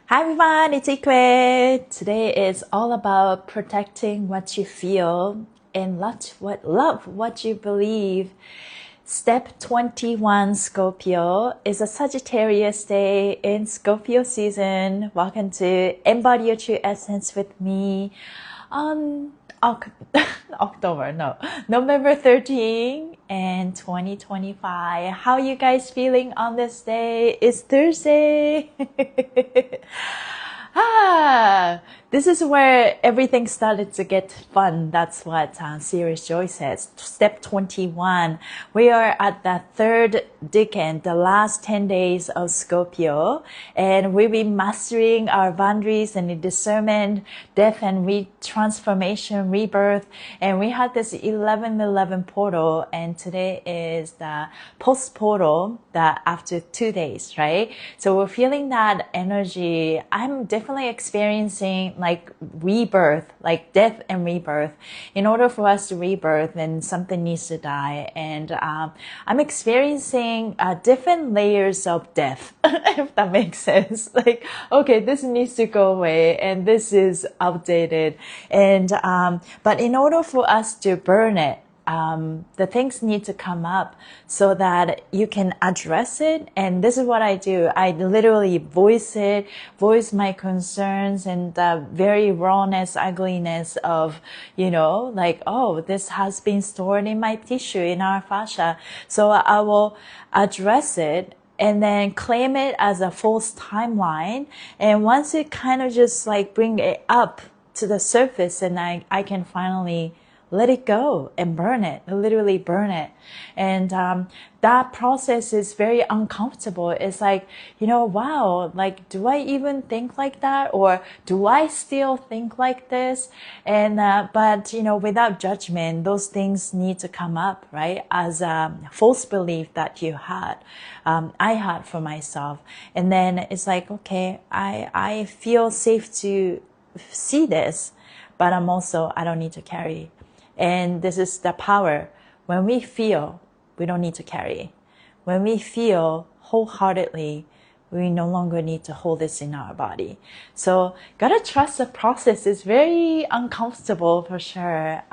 Hi everyone, it's Ikue. Today is all about protecting what you feel and love what you believe. Step 21 Scorpio is a Sagittarius day in Scorpio season. Welcome to Embody Your True Essence with me on November 13 and 2025. How you guys feeling on this day? It's Thursday. This is where everything started to get fun. That's what Series Joy says. Step 21. We are at the third decade, the last 10 days of Scorpio, and we'll be mastering our boundaries and the discernment, death and transformation, rebirth. And we had this 11/11 portal, and today is the post portal that after 2 days, right? So we're feeling that energy. I'm definitely experiencing like rebirth, like death and rebirth. In order for us to rebirth, then something needs to die. And I'm experiencing different layers of death, if that makes sense. Like, okay, this needs to go away and this is outdated. And but in order for us to burn it, the things need to come up so that you can address it. And this is what I do. I literally voice my concerns and the very rawness, ugliness of, like, oh, this has been stored in my tissue, in our fascia. So I will address it and then claim it as a false timeline. And once it kind of just like bring it up to the surface, and I can finally let it go and burn it, literally burn it. And that process is very uncomfortable. It's like, wow, like, do I even think like that? Or do I still think like this? And but without judgment, those things need to come up, right? As a false belief that you had, I had for myself. And then it's like, okay, I feel safe to see this, but I don't need to carry. And this is the power. When we feel, we don't need to carry. When we feel wholeheartedly, we no longer need to hold this in our body. So gotta trust the process. It's very uncomfortable for sure.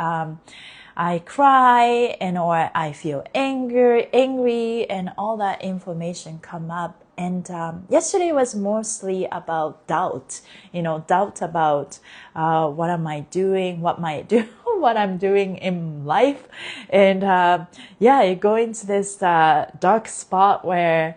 I cry or I feel angry, and all that information come up. And yesterday was mostly about doubt, doubt about what am I doing, what might do, what I'm doing in life. And you go into this dark spot where,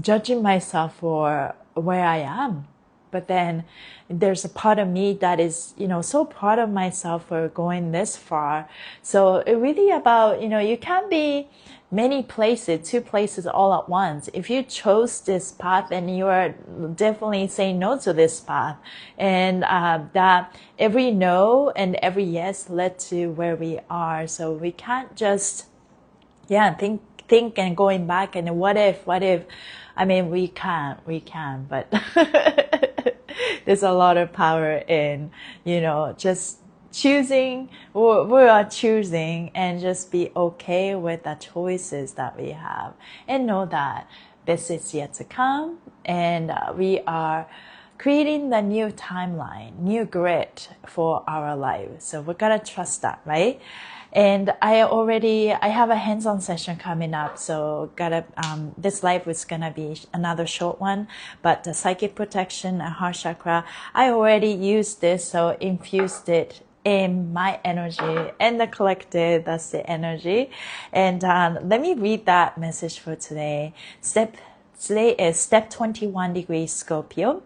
judging myself for where I am. But then there's a part of me that is, so proud of myself for going this far. So it really about, you can't be many places, two places all at once. If you chose this path, then you are definitely saying no to this path. And that every no and every yes led to where we are. So we can't just, think and going back and what if, I mean, we can, but there's a lot of power in, just choosing. We are choosing and just be okay with the choices that we have and know that this is yet to come. And we are creating the new timeline, new grid for our life. So we gotta trust that, right? And I have a hands-on session coming up. So this live is gonna be another short one, but the psychic protection and heart chakra, I already used this, so infused it in my energy and the collective. That's the energy. And let me read that message for today. Today is step 21 degrees Scorpio.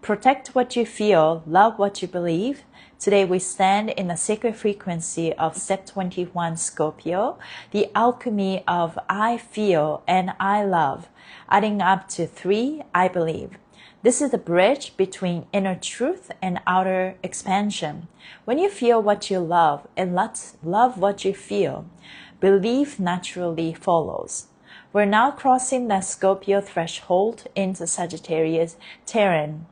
Protect what you feel, love what you believe. Today we stand in the sacred frequency of step 21 Scorpio, the alchemy of I feel and I love, adding up to 3, I believe. This is the bridge between inner truth and outer expansion. When you feel what you love and love what you feel, belief naturally follows. We're now crossing the Scorpio threshold into Sagittarius terrain.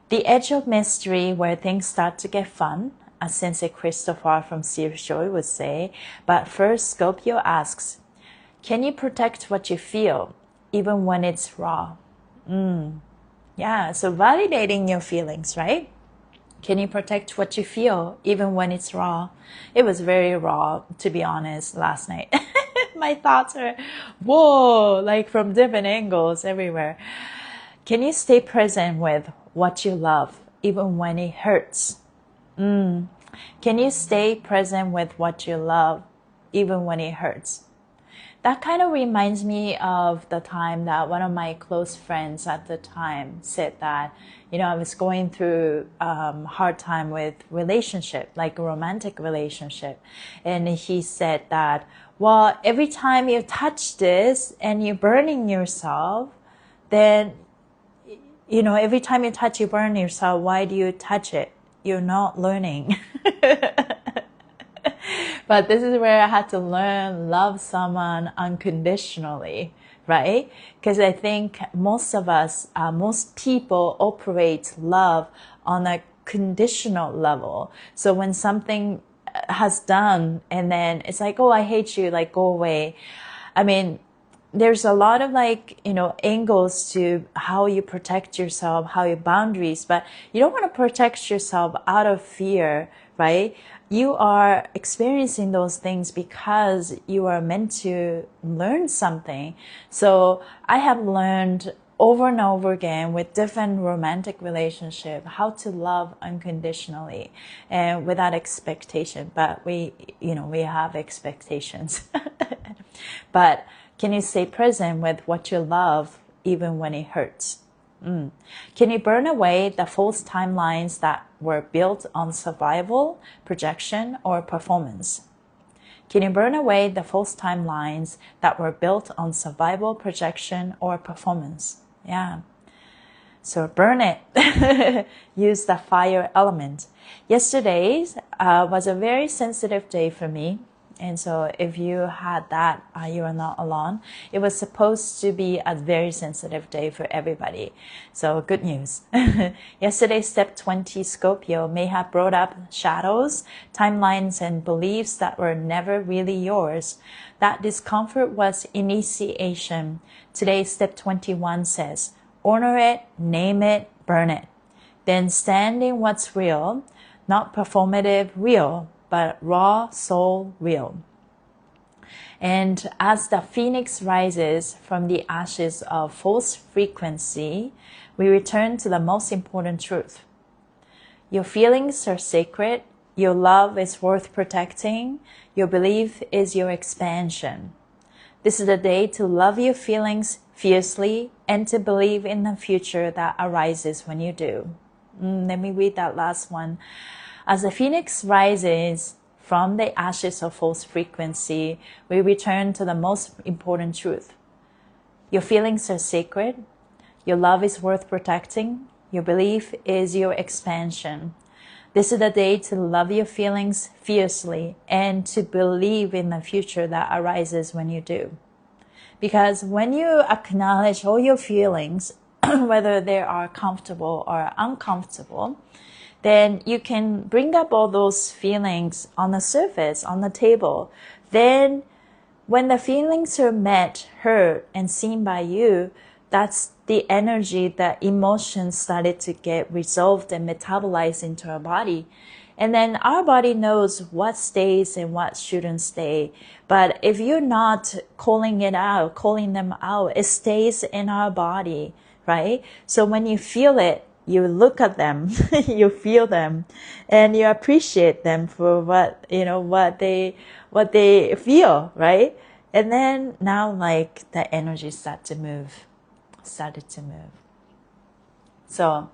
The edge of mystery where things start to get fun, as Sensei Christopher from Series Joy would say. But first, Scorpio asks, can you protect what you feel, even when it's raw? Yeah, so validating your feelings, right? Can you protect what you feel even when it's raw? It was very raw, to be honest, last night. My thoughts are, whoa, like from different angles everywhere. Can you stay present with what you love even when it hurts? Can you stay present with what you love even when it hurts? That kind of reminds me of the time that one of my close friends at the time said that, I was going through hard time with relationship, like a romantic relationship. And he said that, well, every time you touch this and you're burning yourself, then, every time you touch, you burn yourself. Why do you touch it? You're not learning. But this is where I had to learn love someone unconditionally, right? Because I think most of us, most people operate love on a conditional level. So when something has done and then it's like, oh, I hate you, like go away. I mean, there's a lot of angles to how you protect yourself, how your boundaries, but you don't want to protect yourself out of fear, right? You are experiencing those things because you are meant to learn something. So I have learned over and over again with different romantic relationships how to love unconditionally and without expectation. But we have expectations. But can you stay present with what you love even when it hurts? Can you burn away the false timelines that were built on survival, projection, or performance? Can you burn away the false timelines that were built on survival, projection, or performance? Yeah. So burn it. Use the fire element. Yesterday was a very sensitive day for me. And so if you had that, you are not alone. It was supposed to be a very sensitive day for everybody. So good news. Yesterday, step 20 Scorpio may have brought up shadows, timelines, and beliefs that were never really yours. That discomfort was initiation. Today, step 21 says, honor it, name it, burn it. Then stand in what's real, not performative real, but raw soul real. And as the phoenix rises from the ashes of false frequency, we return to the most important truth. Your feelings are sacred. Your love is worth protecting. Your belief is your expansion. This is the day to love your feelings fiercely and to believe in the future that arises when you do. Let me read that last one. As the phoenix rises from the ashes of false frequency, we return to the most important truth. Your feelings are sacred. Your love is worth protecting. Your belief is your expansion. This is the day to love your feelings fiercely and to believe in the future that arises when you do. Because when you acknowledge all your feelings, whether they are comfortable or uncomfortable, then you can bring up all those feelings on the surface, on the table. Then when the feelings are met, heard, and seen by you, that's the energy, the emotions started to get resolved and metabolized into our body. And then our body knows what stays and what shouldn't stay. But if you're not calling them out, it stays in our body, right? So when you feel it, you look at them, you feel them, and you appreciate them for what they feel, right? And then now the energy started to move. So,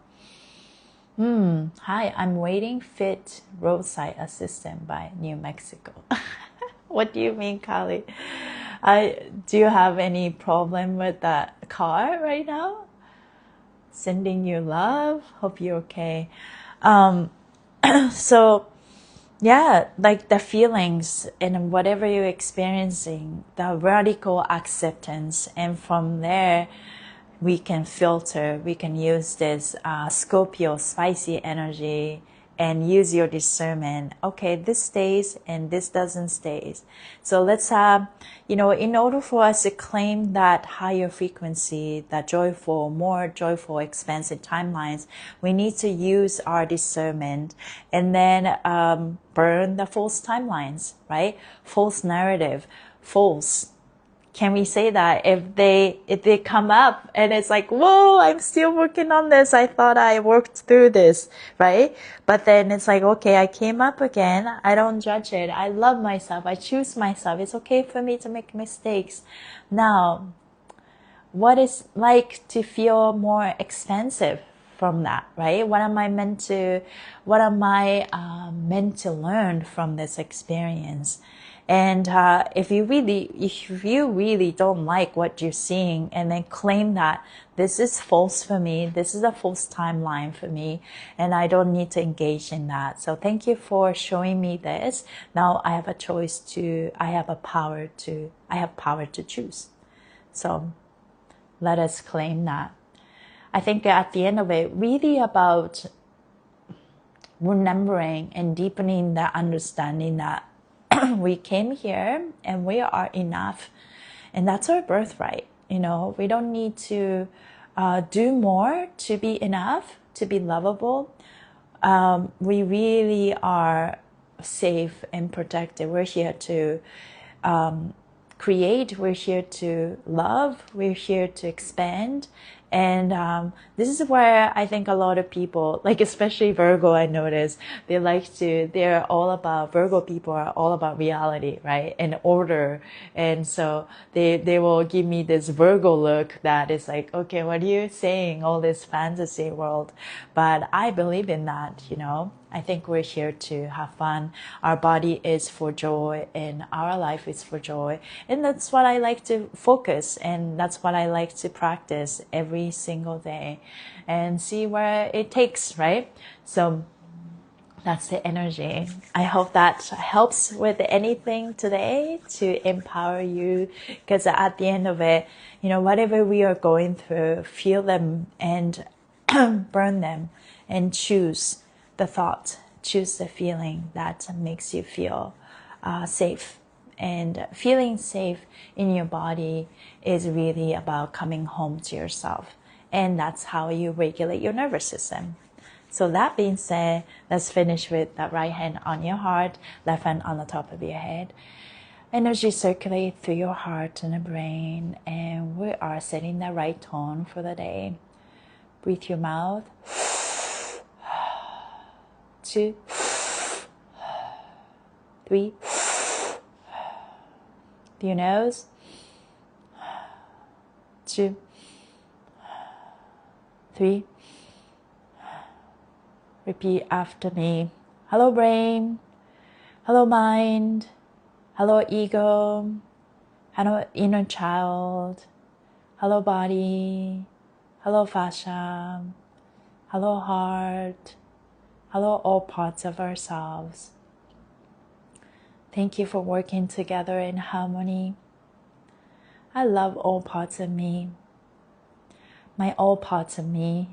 hi, I'm waiting fit roadside assistant by New Mexico. What do you mean, Kali? Do you have any problem with that car right now? Sending you love. Hope you're okay. So yeah, like the feelings and whatever you're experiencing, the radical acceptance, and from there we can filter. We can use this Scorpio spicy energy and use your discernment. Okay, this stays and this doesn't stay. So let's in order for us to claim that higher frequency, that joyful, more joyful, expansive timelines, we need to use our discernment and then burn the false timelines, right? False narrative, false. Can we say that if they come up and it's like, whoa, I'm still working on this. I thought I worked through this, right? But then it's like, okay, I came up again. I don't judge it. I love myself. I choose myself. It's okay for me to make mistakes. Now, what is like to feel more expansive from that, right? What am I meant to learn from this experience? And if you really don't like what you're seeing, and then claim that this is false for me, this is a false timeline for me, and I don't need to engage in that. So thank you for showing me this. Now I have power to choose. So let us claim that. I think at the end of it, really about remembering and deepening the understanding that we came here and we are enough, and that's our birthright. We don't need to do more to be enough, to be lovable. We really are safe and protected. We're here to create, we're here to love, we're here to expand. And this is where I think a lot of people, like especially Virgo, I notice, Virgo people are all about reality, right? And order. And so they will give me this Virgo look that is like, okay, what are you saying? All this fantasy world. But I believe in that, I think we're here to have fun. Our body is for joy and our life is for joy. And that's what I like to focus, and that's what I like to practice every single day and see where it takes, right? So that's the energy. I hope that helps with anything today to empower you, because at the end of it, whatever we are going through, feel them and burn them and choose the thought, choose the feeling that makes you feel safe. And feeling safe in your body is really about coming home to yourself. And that's how you regulate your nervous system. So that being said, let's finish with the right hand on your heart, left hand on the top of your head. Energy circulate through your heart and the brain, and we are setting the right tone for the day. Breathe your mouth. 2, 3. Through your nose. 2, 3. Repeat after me. Hello brain. Hello mind. Hello ego. Hello inner child. Hello body. Hello fascia. Hello heart. Hello all parts of ourselves. Thank you for working together in harmony. I love all parts of me. My all parts of me,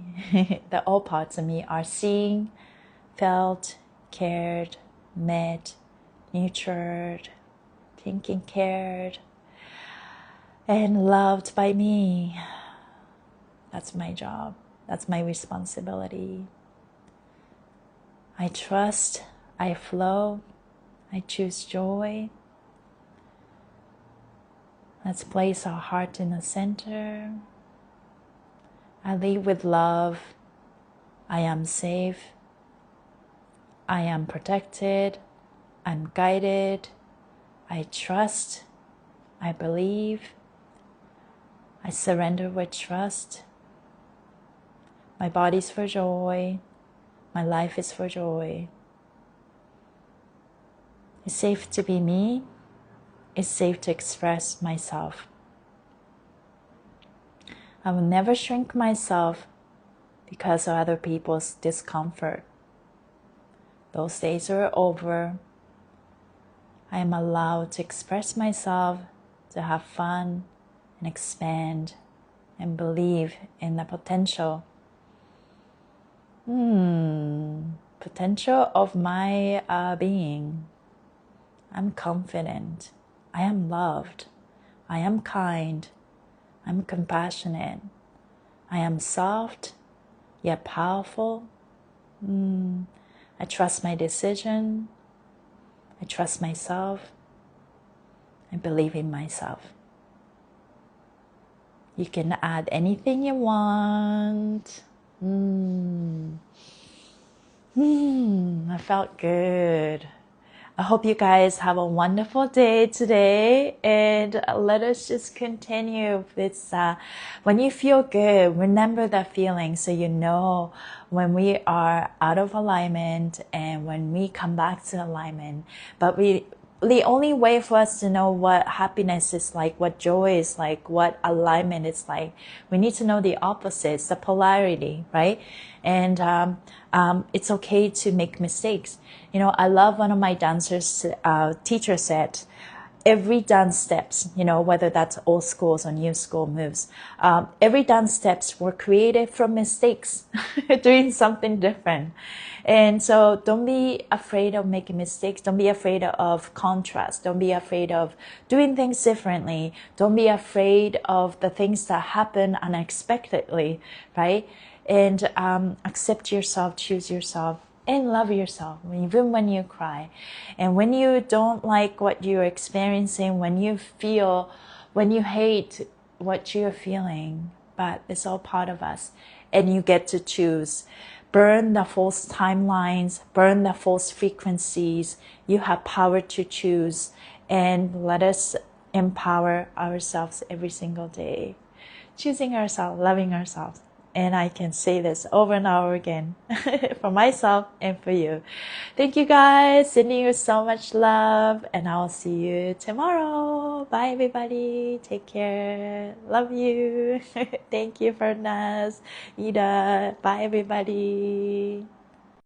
the all parts of me are seen, felt, cared, met, nurtured, taken cared, and loved by me. That's my job. That's my responsibility. I trust, I flow, I choose joy. Let's place our heart in the center. I lead with love. I am safe. I am protected. I'm guided. I trust. I believe. I surrender with trust. My body's for joy. My life is for joy. It's safe to be me. It's safe to express myself. I will never shrink myself because of other people's discomfort. Those days are over. I am allowed to express myself, to have fun and expand and believe in the potential. potential of my being. I'm confident. I am loved. I am kind. I'm compassionate. I am soft, yet powerful. I trust my decision. I trust myself. I believe in myself. You can add anything you want. I felt good. I hope you guys have a wonderful day today, and let us just continue with when you feel good, remember that feeling so you know when we are out of alignment and when we come back to alignment. But the only way for us to know what happiness is like, what joy is like, what alignment is like, we need to know the opposites, the polarity, right? And it's okay to make mistakes. You know, I love one of my dancers, teacher said, every dance steps, you know, whether that's old schools or new school moves, every dance steps were created from mistakes, doing something different. And so don't be afraid of making mistakes. Don't be afraid of contrast. Don't be afraid of doing things differently. Don't be afraid of the things that happen unexpectedly, right? And accept yourself, choose yourself, and love yourself, even when you cry. And when you don't like what you're experiencing, when you hate what you're feeling, but it's all part of us, and you get to choose. Burn the false timelines, burn the false frequencies. You have power to choose, and let us empower ourselves every single day. Choosing ourselves, loving ourselves. And I can say this over and over again for myself and for you. Thank you guys. Sending you so much love. And I'll see you tomorrow. Bye, everybody. Take care. Love you. Thank you, Fernaz, Ida. Bye, everybody.